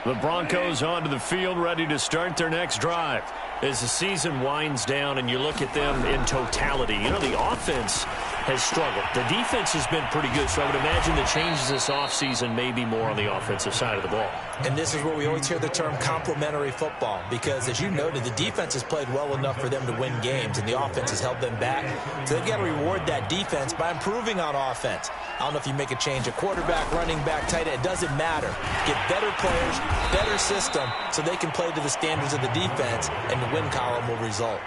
The Broncos onto the field, ready to start their next drive. As the season winds down and you look at them in totality, you know, the offense has struggled. The defense has been pretty good, so I would imagine the changes this offseason may be more on the offensive side of the ball. And this is where we always hear the term complementary football, because as you noted, the defense has played well enough for them to win games, and the offense has held them back. So they've got to reward that defense by improving on offense. I don't know if you make a change at quarterback, running back, tight end. It doesn't matter. Get better players, better system, so they can play to the standards of the defense, and the win column will result.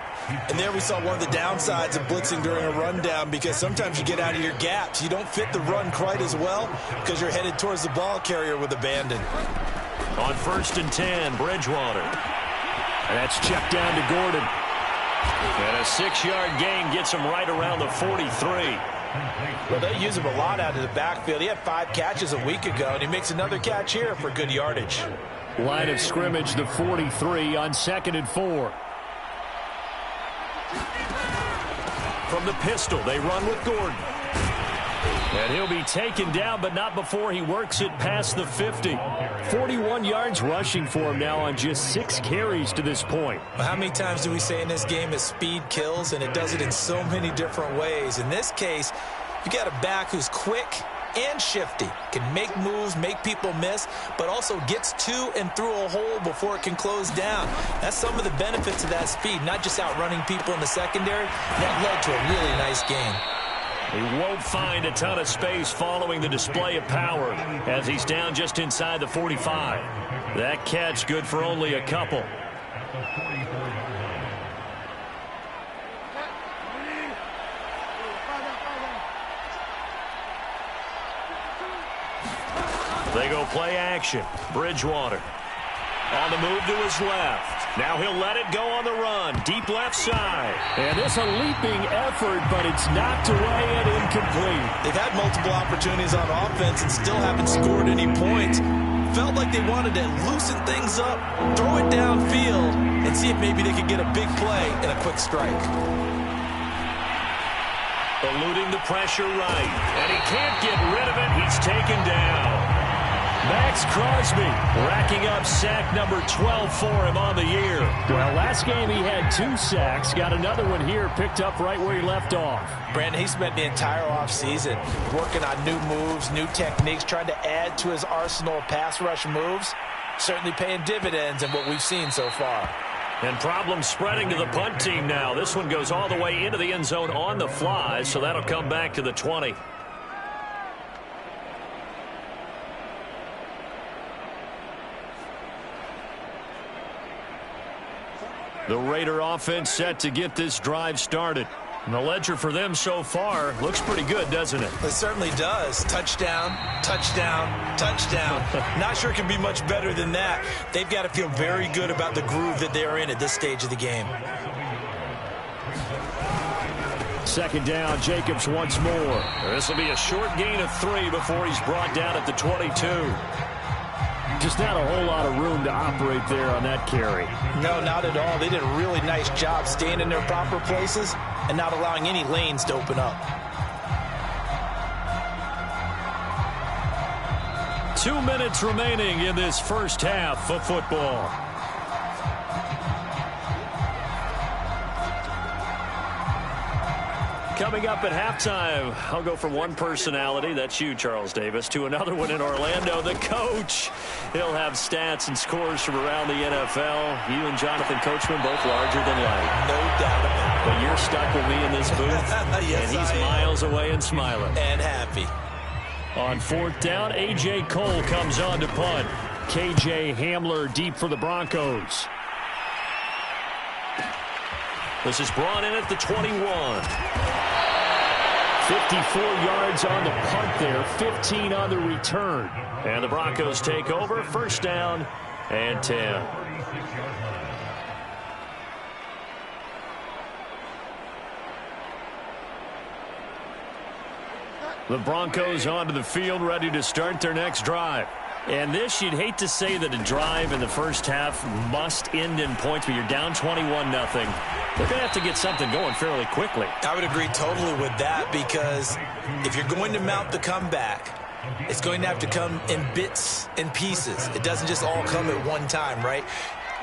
And there we saw one of the downsides of blitzing during a rundown, because sometimes you get out of your gaps. You don't fit the run quite as well because you're headed towards the ball carrier with abandon. On 1st and 10, Bridgewater. That's checked down to Gordon. And a 6-yard gain gets him right around the 43. Well, they use him a lot out of the backfield. He had 5 catches a week ago, and he makes another catch here for good yardage. Line of scrimmage, the 43 on 2nd and 4. From the pistol, they run with Gordon. And he'll be taken down, but not before he works it past the 50. 41 yards rushing for him now on just 6 carries to this point. Well, how many times do we say in this game is speed kills, and it does it in so many different ways. In this case, you got a back who's quick and shifty, can make moves, make people miss, but also gets to and through a hole before it can close down. That's some of the benefits of that speed, not just outrunning people in the secondary. That led to a really nice game. He won't find a ton of space following the display of power as he's down just inside the 45. That catch good for only a couple. They go play action. Bridgewater on the move to his left. Now he'll let it go on the run. Deep left side. And it's a leaping effort, but it's knocked away and incomplete. They've had multiple opportunities on offense and still haven't scored any points. Felt like they wanted to loosen things up, throw it downfield, and see if maybe they could get a big play and a quick strike. Eluding the pressure right. And he can't get rid of it. He's taken down. Max Crosby racking up sack number 12 for him on the year. Well, last game he had 2 sacks. Got another one here picked up right where he left off. Brandon, he spent the entire offseason working on new moves, new techniques, trying to add to his arsenal of pass rush moves. Certainly paying dividends in what we've seen so far. And problems spreading to the punt team now. This one goes all the way into the end zone on the fly, so that'll come back to the 20. The Raider offense set to get this drive started. And the ledger for them so far looks pretty good, doesn't it? It certainly does. Touchdown, touchdown, touchdown. Not sure it can be much better than that. They've got to feel very good about the groove that they are in at this stage of the game. 2nd down, Jacobs once more. This will be a short gain of 3 before he's brought down at the 22. Just not a whole lot of room to operate there on that carry. No, not at all. They did a really nice job staying in their proper places and not allowing any lanes to open up. 2 minutes remaining in this first half of football. Coming up at halftime, I'll go from one personality, that's you, Charles Davis, to another one in Orlando, the coach. He'll have stats and scores from around the NFL. You and Jonathan Coachman both larger than life. No doubt about it. But you're stuck with me in this booth, yes, and he's miles away and smiling. And happy. On 4th down, A.J. Cole comes on to punt. K.J. Hamler deep for the Broncos. This is brought in at the 21. 54 yards on the punt there, 15 on the return. And the Broncos take over, 1st down and 10. The Broncos onto the field, ready to start their next drive. And this, you'd hate to say that a drive in the first half must end in points, but you're down 21-0. They're going to have to get something going fairly quickly. I would agree totally with that, because if you're going to mount the comeback, it's going to have to come in bits and pieces. It doesn't just all come at one time, right?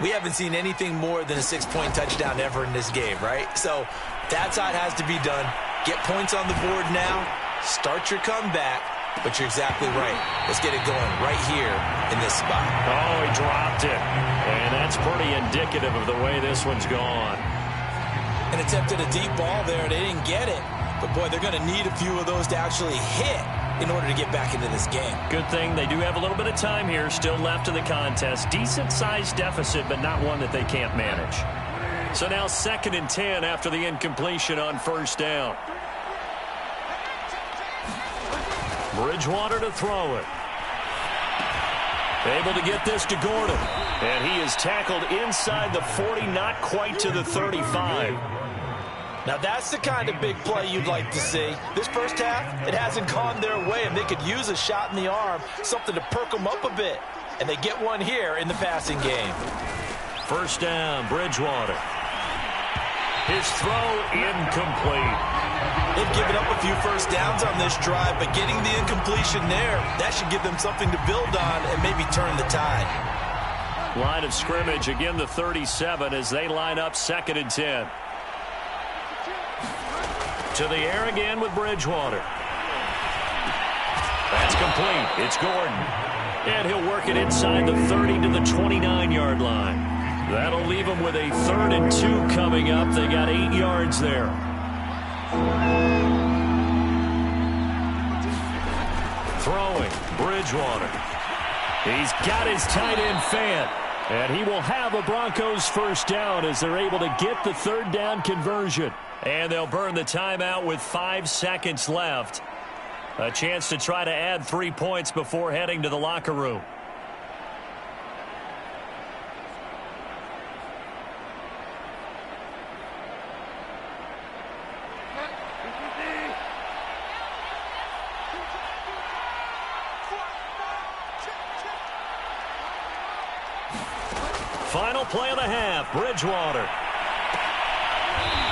We haven't seen anything more than a 6-point touchdown ever in this game, right? So that's how it has to be done. Get points on the board now. Start your comeback. But you're exactly right. Let's get it going right here in this spot. Oh, he dropped it. And that's pretty indicative of the way this one's gone. And attempted a deep ball there. They didn't get it. But, boy, they're going to need a few of those to actually hit in order to get back into this game. Good thing they do have a little bit of time here still left in the contest. Decent-sized deficit, but not one that they can't manage. So now 2nd and 10 after the incompletion on 1st down. Bridgewater to throw it. Able to get this to Gordon. And he is tackled inside the 40, not quite to the 35. Now that's the kind of big play you'd like to see. This first half, it hasn't gone their way, and they could use a shot in the arm, something to perk them up a bit. And they get one here in the passing game. 1st down, Bridgewater. His throw incomplete. They've given up a few first downs on this drive, but getting the incompletion there, that should give them something to build on and maybe turn the tide. Line of scrimmage, again the 37 as they line up 2nd and 10. To the air again with Bridgewater. That's complete. It's Gordon. And he'll work it inside the 30 to the 29-yard line. That'll leave them with a 3rd and 2 coming up. They got 8 yards there. Throwing, Bridgewater. He's got his tight end fan. And he will have a Broncos 1st down as they're able to get the 3rd down conversion. And they'll burn the timeout with 5 seconds left. A chance to try to add 3 points before heading to the locker room. Final play of the half, Bridgewater.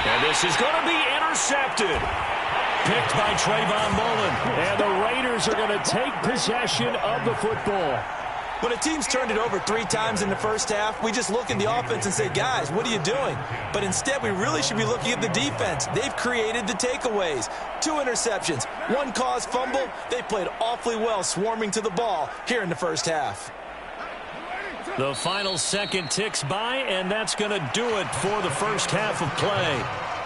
And this is going to be intercepted. Picked by Trayvon Mullen. And the Raiders are going to take possession of the football. When a team's turned it over 3 times in the first half, we just look at the offense and say, guys, what are you doing? But instead, we really should be looking at the defense. They've created the takeaways. 2 interceptions, 1 caused fumble. They played awfully well swarming to the ball here in the first half. The final second ticks by, and that's going to do it for the first half of play.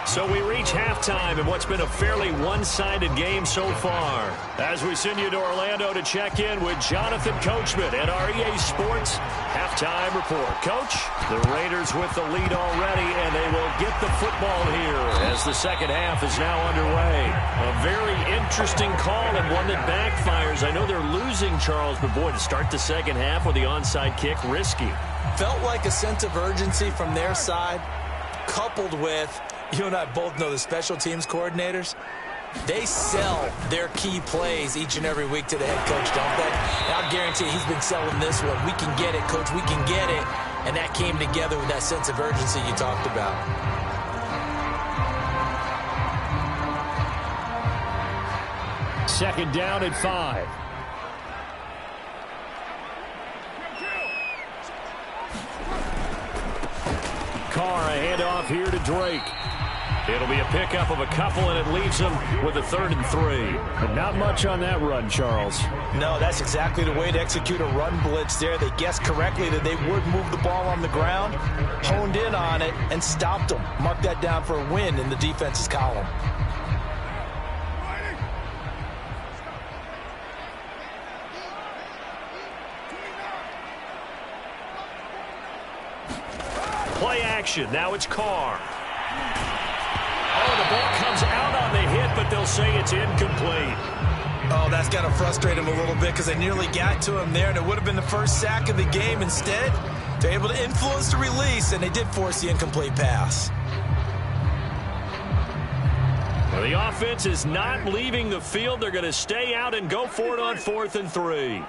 So we reach halftime in what's been a fairly one-sided game so far. As we send you to Orlando to check in with Jonathan Coachman at our EA Sports Halftime Report. Coach, the Raiders with the lead already, and they will get the football here as the second half is now underway. A very interesting call and one that backfires. I know they're losing, Charles, but boy, to start the second half with the onside kick, risky. Felt like a sense of urgency from their side, coupled with, you and I both know the special teams coordinators, they sell their key plays each and every week to the head coach, don't they? And I'll guarantee he's been selling this one. We can get it, coach. We can get it. And that came together with that sense of urgency you talked about. Second down at 5. Carr, a handoff here to Drake. It'll be a pickup of a couple, and it leaves them with a 3rd and 3. But not much on that run, Charles. No, that's exactly the way to execute a run blitz there. They guessed correctly that they would move the ball on the ground, honed in on it, and stopped them. Mark that down for a win in the defense's column. Play action. Now it's Carr. Oh, the ball comes out on the hit, but they'll say it's incomplete. Oh, that's got to frustrate him a little bit because they nearly got to him there, and it would have been the first sack of the game. Instead, they're able to influence the release, and they did force the incomplete pass. Well, the offense is not leaving the field. They're going to stay out and go for it on 4th and 3.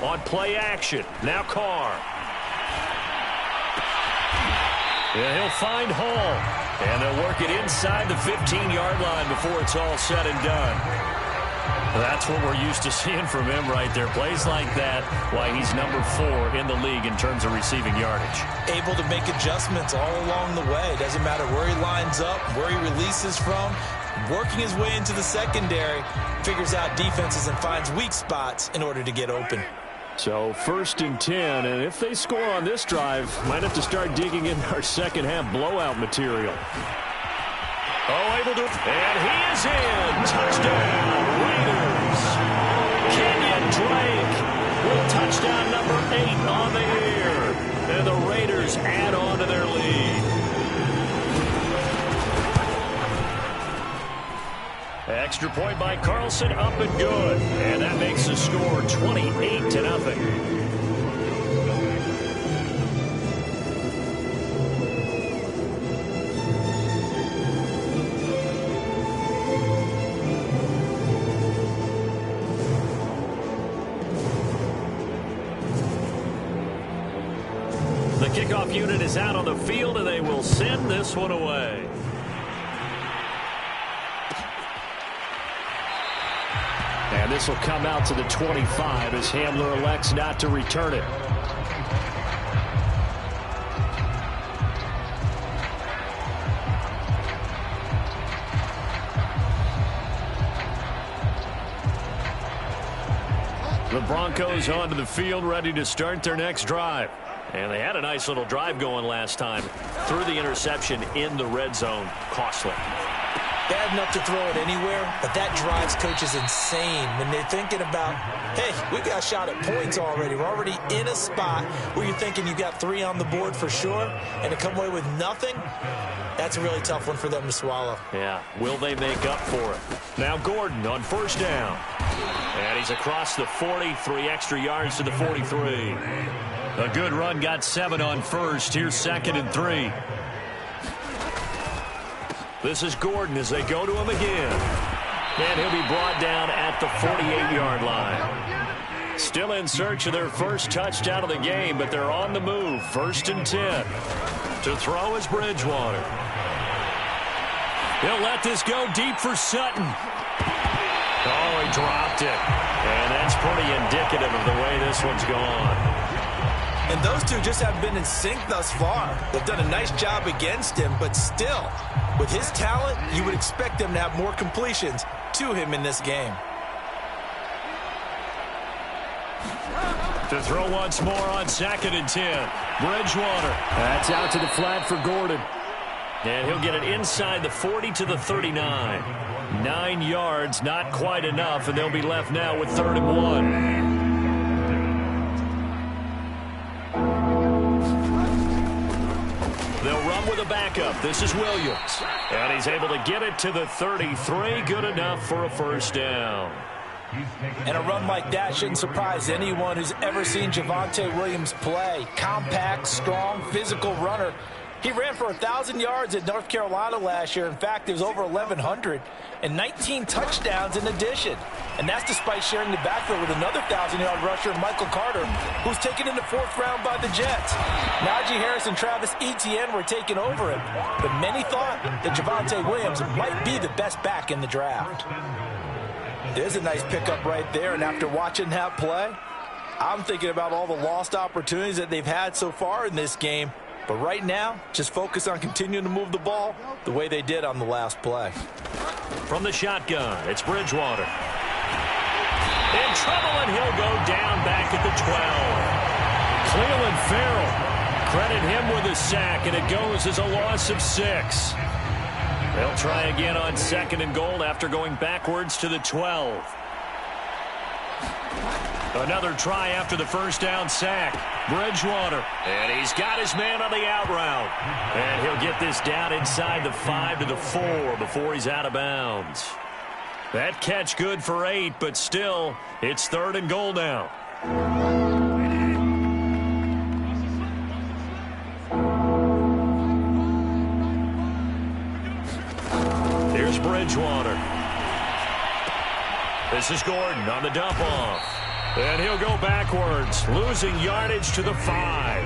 On play action, now Carr. Yeah, he'll find Hall. And they'll work it inside the 15-yard line before it's all said and done. That's what we're used to seeing from him right there. Plays like that, why he's number 4 in the league in terms of receiving yardage. Able to make adjustments all along the way. Doesn't matter where he lines up, where he releases from. Working his way into the secondary, figures out defenses and finds weak spots in order to get open. So 1st and 10, and if they score on this drive, might have to start digging in our second half blowout material. Oh, able to, and he is in. Touchdown, Raiders. Kenyon Drake with touchdown number 8 on the year. And the Raiders add on to their lead. Extra point by Carlson, up and good. And that makes the score 28-0. The kickoff unit is out on the field, and they will send this one away. And this will come out to the 25 as Hamler elects not to return it. The Broncos onto the field, ready to start their next drive. And they had a nice little drive going last time. Threw the interception in the red zone. Costly. Bad enough to throw it anywhere, but that drives coaches insane when they're thinking about, hey, we got a shot at points already. We're already in a spot where you're thinking you got 3 on the board for sure, and to come away with nothing, that's a really tough one for them to swallow. Yeah, will they make up for it? Now Gordon on 1st down. And he's across the 40, 3 extra yards to the 43. A good run, got 7 on 1st. Here's 2nd and 3. This is Gordon as they go to him again. And he'll be brought down at the 48-yard line. Still in search of their first touchdown of the game, but they're on the move. 1st and 10. To throw is Bridgewater. He'll let this go deep for Sutton. Oh, he dropped it. And that's pretty indicative of the way this one's gone. And those two just haven't been in sync thus far. They've done a nice job against him, but still, with his talent, you would expect them to have more completions to him in this game. To throw once more on 2nd and 10. Bridgewater. That's out to the flat for Gordon. And he'll get it inside the 40 to the 39. 9 yards, not quite enough, and they'll be left now with 3rd and 1. They'll run with a backup. This is Williams. And he's able to get it to the 33. Good enough for a 1st down. And a run like that shouldn't surprise anyone who's ever seen Javonte Williams play. Compact, strong, physical runner. He ran for 1,000 yards at North Carolina last year. In fact, it was over 1,100 and 19 touchdowns in addition. And that's despite sharing the backfield with another 1,000-yard rusher, Michael Carter, who's taken in the 4th round by the Jets. Najee Harris and Travis Etienne were taking over him, but many thought that Javonte Williams might be the best back in the draft. There's a nice pickup right there, and after watching that play, I'm thinking about all the lost opportunities that they've had so far in this game. But right now, just focus on continuing to move the ball the way they did on the last play. From the shotgun, it's Bridgewater. In trouble, and he'll go down back at the 12. Cleveland Farrell, credit him with a sack, and it goes as a loss of 6. They'll try again on 2nd and goal after going backwards to the 12. Another try after the 1st down sack. Bridgewater. And he's got his man on the out route. And he'll get this down inside the 5 to the 4 before he's out of bounds. That catch good for 8, but still, it's 3rd and goal now. Here's Bridgewater. This is Gordon on the dump off. And he'll go backwards, losing yardage to the 5.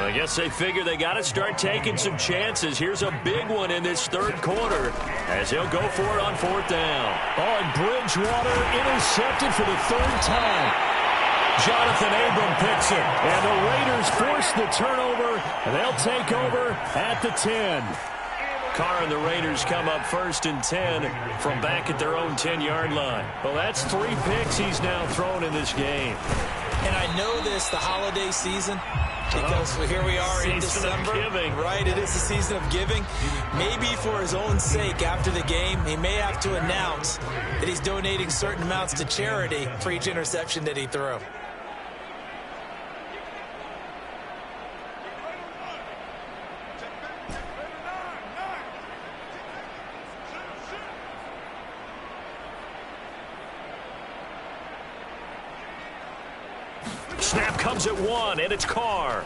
Well, I guess they figure they got to start taking some chances. Here's a big one in this third quarter as he'll go for it on fourth down. Oh, and Bridgewater intercepted for the third time. Jonathan Abram picks it, and the Raiders force the turnover, and they'll take over at the 10. Carr and the Raiders come up first and 10 from back at their own 10-yard line. Well, that's 3 picks he's now thrown in this game. And I know this, the holiday season, because here we are in December. Right, it is the season of giving. Maybe for his own sake, after the game, he may have to announce that he's donating certain amounts to charity for each interception that he threw. Snap comes at 1, and it's Carr.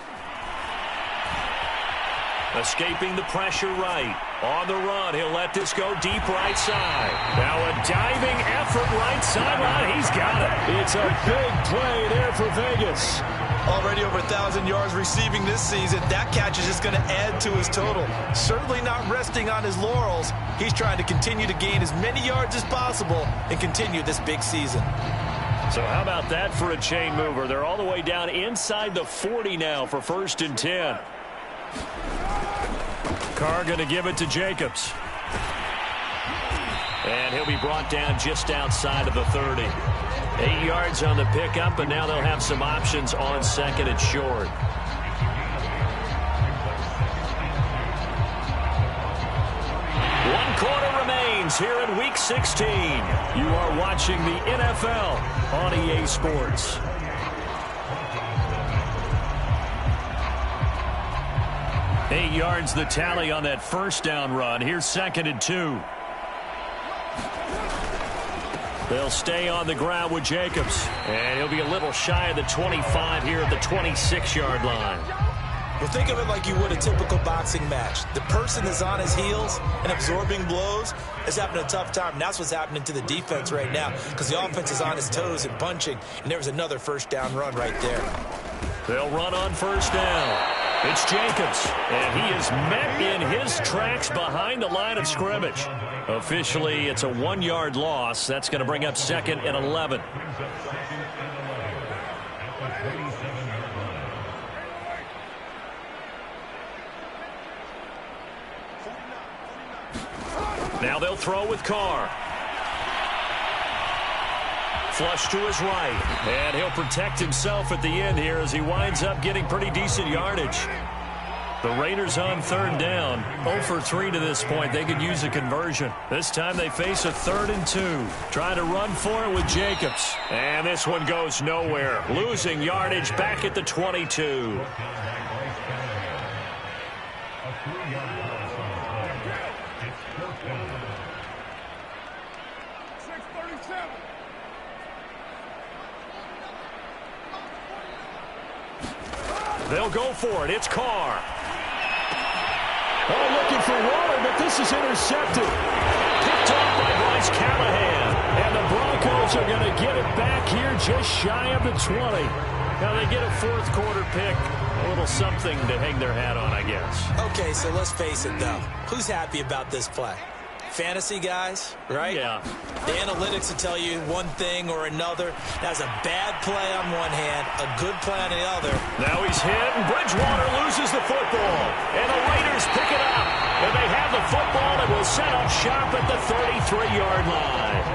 Escaping the pressure right. On the run, he'll let this go deep right side. Now a diving effort right sideline. He's got it. It's a big play there for Vegas. Already over 1,000 yards receiving this season. That catch is just going to add to his total. Certainly not resting on his laurels. He's trying to continue to gain as many yards as possible and continue this big season. So how about that for a chain mover? They're all the way down inside the 40 now for first and 10. Carr going to give it to Jacobs. And he'll be brought down just outside of the 30. 8 yards on the pickup, but now they'll have some options on second and short. One quarter remains here in Week 16. You are watching the NFL on EA Sports. Eight yards the tally on that first down run. Here's second and 2. They'll stay on the ground with Jacobs. And he'll be a little shy of the 25 here at the 26-yard line. Well, think of it like you would a typical boxing match. The person that's on his heels and absorbing blows is having a tough time. And that's what's happening to the defense right now because the offense is on his toes and punching. And there was another first down run right there. They'll run on first down. It's Jacobs, and he is met in his tracks behind the line of scrimmage. Officially, it's a 1-yard loss. That's going to bring up second and 11. Now they'll throw with Carr. Flush to his right, and he'll protect himself at the end here as he winds up getting pretty decent yardage. The Raiders on third down, 0 for 3 to this point. They could use a conversion. This time they face a 3rd and 2. Trying to run for it with Jacobs. And this one goes nowhere. Losing yardage back at the 22. They'll go for it. It's Carr. Oh, looking for water, but this is intercepted. Picked off by Bryce Callahan. And the Broncos are going to get it back here just shy of the 20. Now they get a fourth quarter pick. A little something to hang their hat on, I guess. Okay, so let's face it, though. Who's happy about this play? Fantasy guys, right? Yeah. The analytics will tell you one thing or another. That's a bad play on one hand, a good play on the other. Now he's hit, and Bridgewater loses the football. And the Raiders pick it up. And they have the football and will set up shop at the 33-yard line.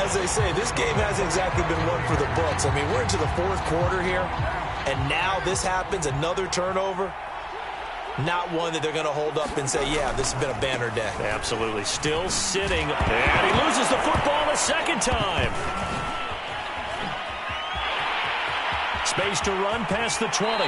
As they say, this game hasn't exactly been one for the books. I mean, we're into the fourth quarter here, and now this happens, another turnover. Not one that they're going to hold up and say, yeah, this has been a banner day. Absolutely. Still sitting. And he loses the football a second time. Space to run past the 20.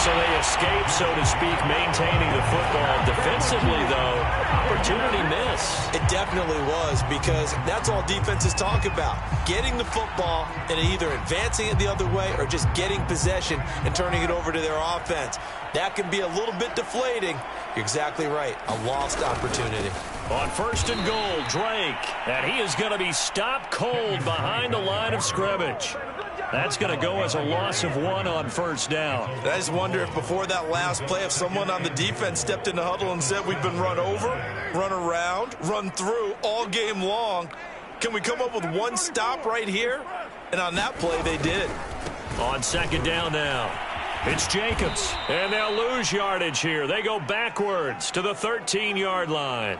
So they escape, so to speak, maintaining the football. Defensively, though, opportunity miss. It definitely was, because that's all defenses talk about. Getting the football and either advancing it the other way or just getting possession and turning it over to their offense. That can be a little bit deflating. You're exactly right. A lost opportunity. On first and goal, Drake. And he is going to be stopped cold behind the line of scrimmage. That's going to go as a loss of 1 on first down. I just wonder if before that last play, if someone on the defense stepped in the huddle and said, we've been run over, run around, run through all game long. Can we come up with one stop right here? And on that play, they did. On second down now, it's Jacobs. And they'll lose yardage here. They go backwards to the 13-yard line.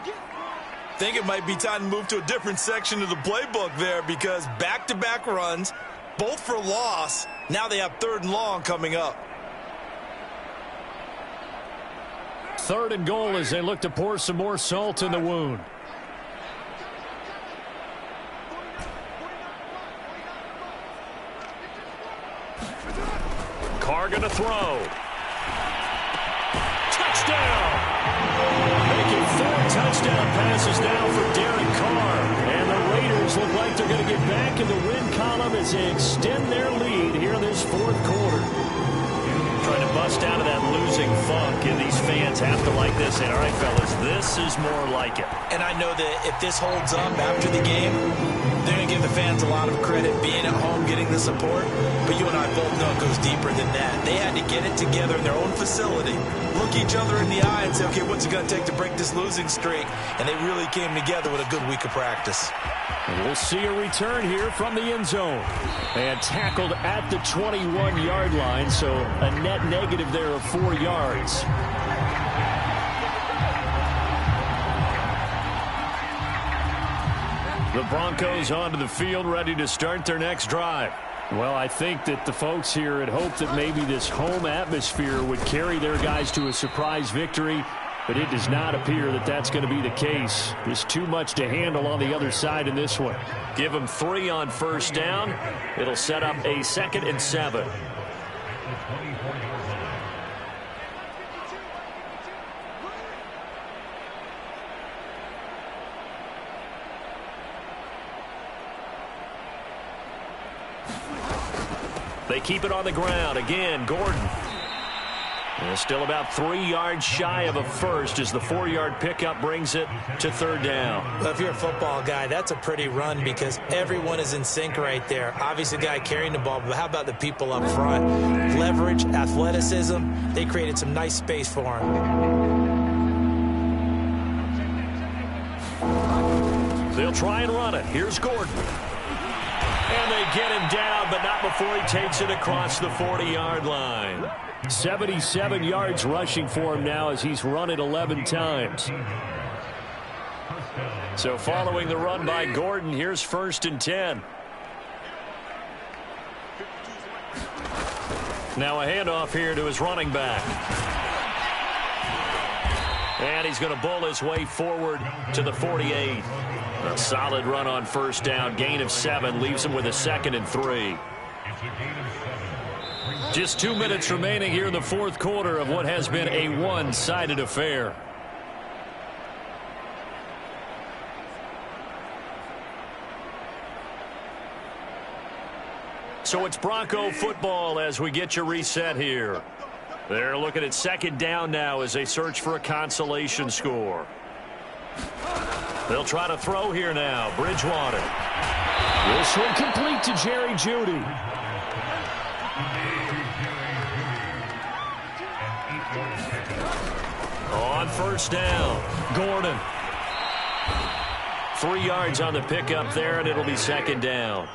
Think it might be time to move to a different section of the playbook there, because back-to-back runs, both for loss. Now they have 3rd and long coming up. 3rd and goal as they look to pour some more salt in the wound. Carr going to throw. Touchdown! Making 4 touchdown passes now for Derek Carr. And the Raiders look like they're going to get back in the win column as they extend their lead here in this 4th quarter. Trying to bust out of that losing funk, and these fans have to like this. And all right, fellas, this is more like it. And I know that if this holds up after the game, they're going to give the fans a lot of credit being at home, getting the support. But you and I both know it goes deeper than that. They had to get it together in their own facility, look each other in the eye and say, okay, what's it going to take to break this losing streak? And they really came together with a good week of practice. And we'll see a return here from the end zone. And tackled at the 21-yard line, so a net negative there of 4 yards. The Broncos onto the field, ready to start their next drive. Well, I think that the folks here had hoped that maybe this home atmosphere would carry their guys to a surprise victory, but it does not appear that that's going to be the case. There's too much to handle on the other side in this one. Give them 3 on first down. It'll set up a 2nd and 7. They keep it on the ground. Again, Gordon. And still about 3 yards shy of a first as the 4-yard pickup brings it to 3rd down. Well, if you're a football guy, that's a pretty run because everyone is in sync right there. Obviously, the guy carrying the ball, but how about the people up front? Leverage, athleticism, they created some nice space for him. They'll try and run it. Here's Gordon. And they get him down, but not before he takes it across the 40-yard line. 77 yards rushing for him now as he's run it 11 times. So following the run by Gordon, here's 1st and 10. Now a handoff here to his running back. And he's going to bull his way forward to the 48. A solid run on first down. Gain of 7 leaves him with a 2nd and 3. Just 2 minutes remaining here in the 4th quarter of what has been a one-sided affair. So it's Bronco football as we get you reset here. They're looking at 2nd down now as they search for a consolation score. They'll try to throw here now. Bridgewater. This one complete to Jerry Jeudy. On first down, Gordon. 3 yards on the pickup there, and it'll be 2nd down.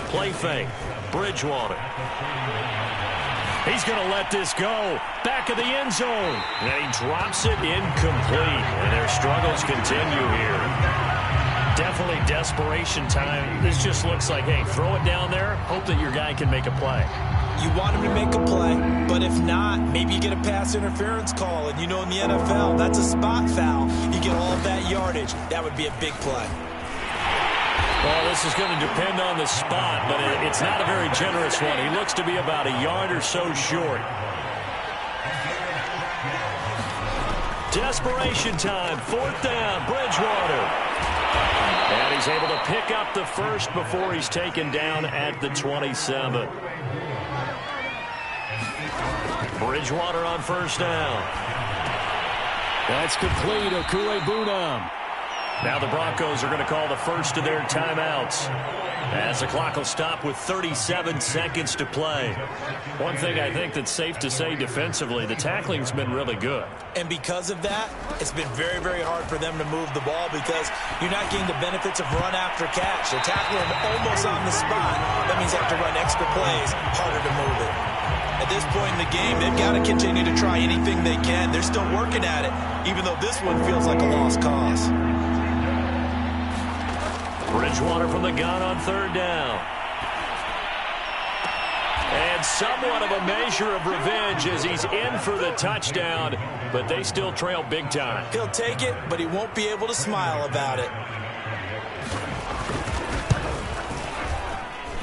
Play fake. Bridgewater. He's going to let this go. Back of the end zone. And he drops it incomplete. And their struggles continue here. Definitely desperation time. This just looks like, hey, throw it down there. Hope that your guy can make a play. You want him to make a play, but if not, maybe you get a pass interference call. And you know in the NFL, that's a spot foul. You get all of that yardage. That would be a big play. Well, this is going to depend on the spot, but it's not a very generous one. He looks to be about a yard or so short. Desperation time. 4th down. Bridgewater. And he's able to pick up the first before he's taken down at the 27. Bridgewater on first down. That's complete. Okue Bunam. Now the Broncos are going to call the first of their timeouts, as the clock will stop with 37 seconds to play. One thing I think that's safe to say defensively, the tackling's been really good. And because of that, it's been very, very hard for them to move the ball because you're not getting the benefits of run after catch. They're tackling almost on the spot. That means they have to run extra plays, harder to move it. At this point in the game, they've got to continue to try anything they can. They're still working at it, even though this one feels like a lost cause. Bridgewater from the gun on third down. And somewhat of a measure of revenge as he's in for the touchdown, but they still trail big time. He'll take it, but he won't be able to smile about it.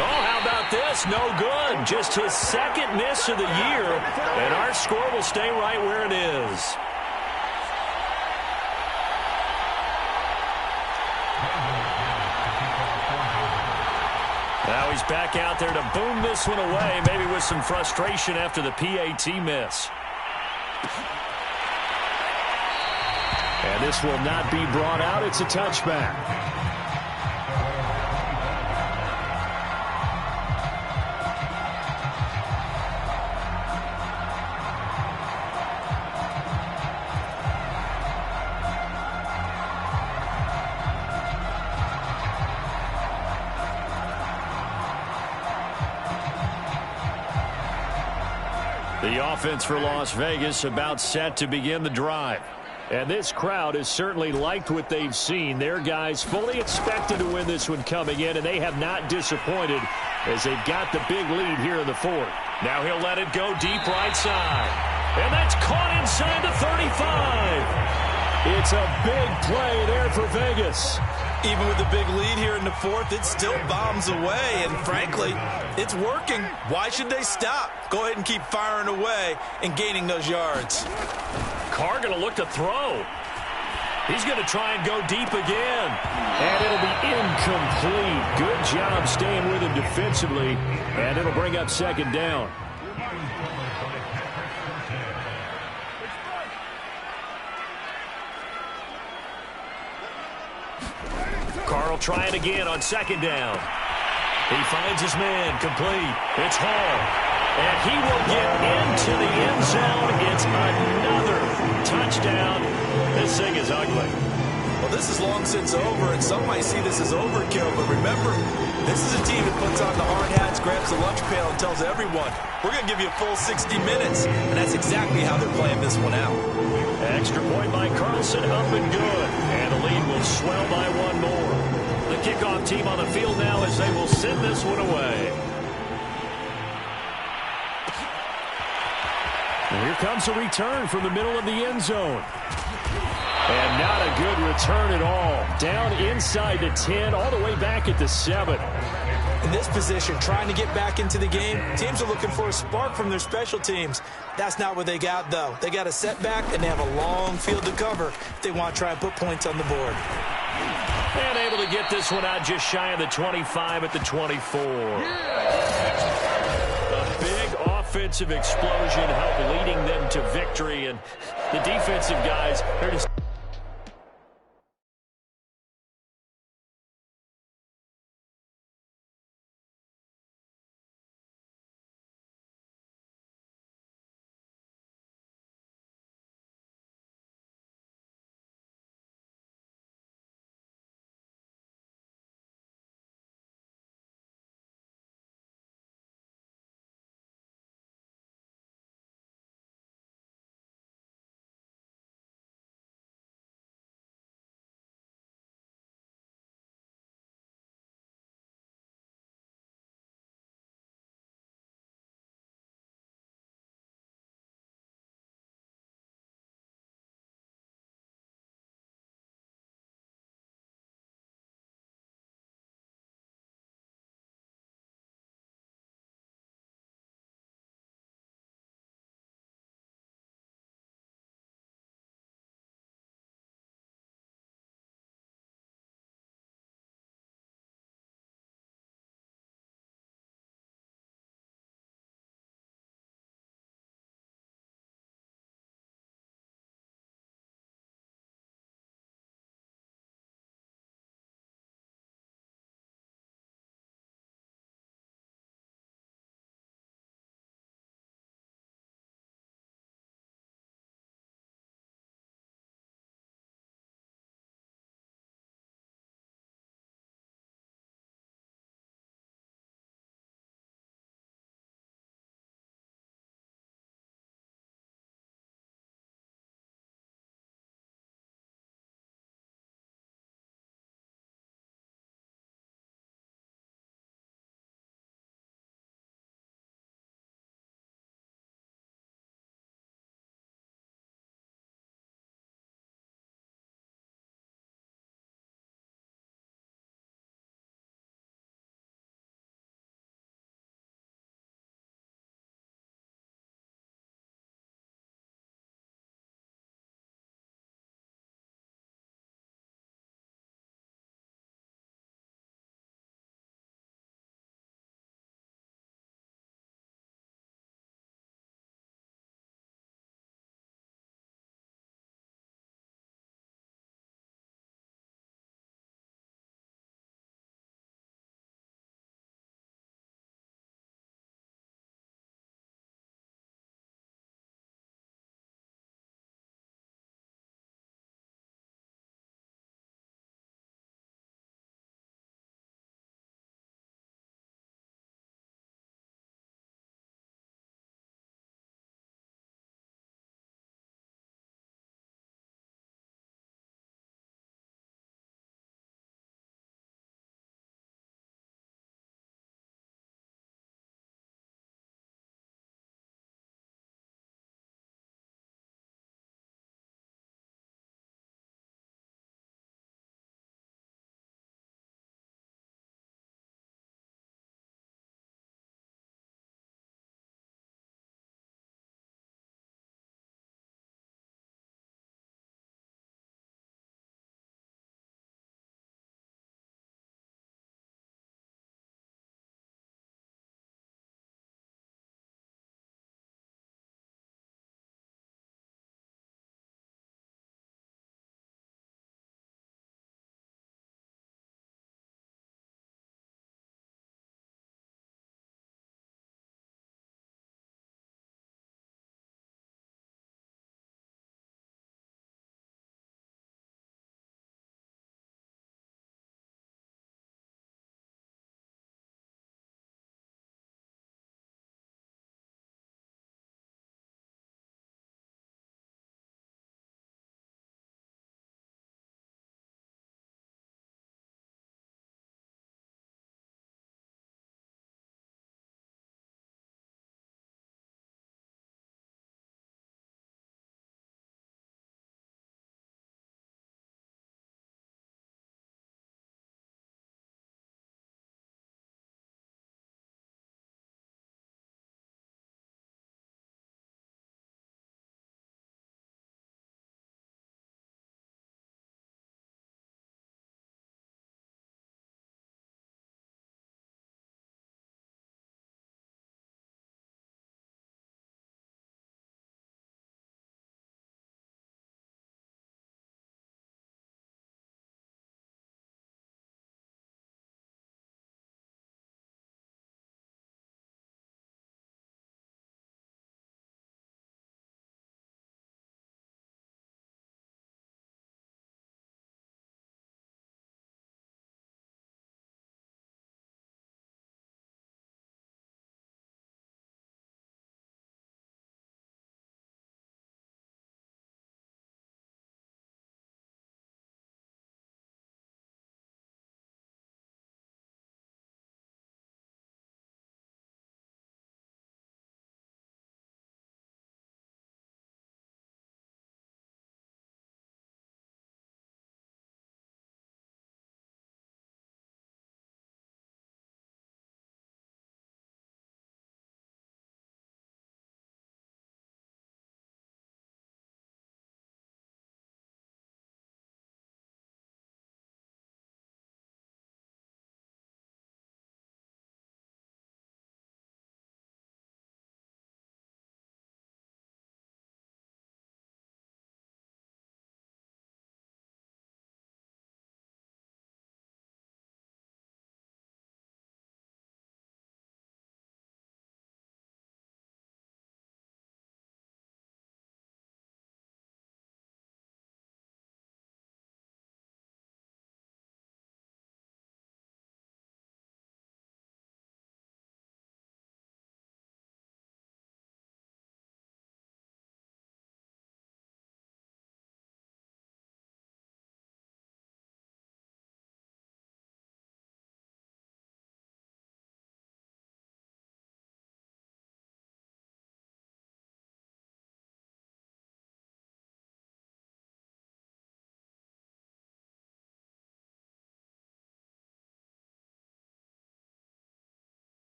Oh, how about this? No good. Just his second miss of the year, and our score will stay right where it is. Now he's back out there to boom this one away, maybe with some frustration after the PAT miss. And this will not be brought out. It's a touchback. The offense for Las Vegas about set to begin the drive. And this crowd has certainly liked what they've seen. Their guys fully expected to win this one coming in, and they have not disappointed as they've got the big lead here in the fourth. Now he'll let it go deep right side. And that's caught inside the 35. It's a big play there for Vegas. Even with the big lead here in the fourth, it still bombs away, and frankly, it's working. Why should they stop? Go ahead and keep firing away and gaining those yards. Carr going to look to throw. He's going to try and go deep again. And it'll be incomplete. Good job staying with him defensively, and it'll bring up second down. Carl try it again on second down. He finds his man complete. It's Hall. And he will get into the end zone. It's another touchdown. This thing is ugly. Well, this is long since over, and some might see this as overkill. But remember, this is a team that puts on the hard hats, grabs the lunch pail, and tells everyone, we're going to give you a full 60 minutes. And that's exactly how they're playing this one out. Extra point by Carlson, up and good. And the lead will swell by one more. The kickoff team on the field now as they will send this one away. And here comes a return from the middle of the end zone. And not a good return at all. Down inside the 10, all the way back at the 7. In this position, trying to get back into the game, teams are looking for a spark from their special teams. That's not what they got, though. They got a setback, and they have a long field to cover if they want to try and put points on the board. And able to get this one out just shy of the 25 at the 24. A big offensive explosion helped leading them to victory, and the defensive guys, they're just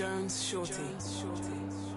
Jones Shorty.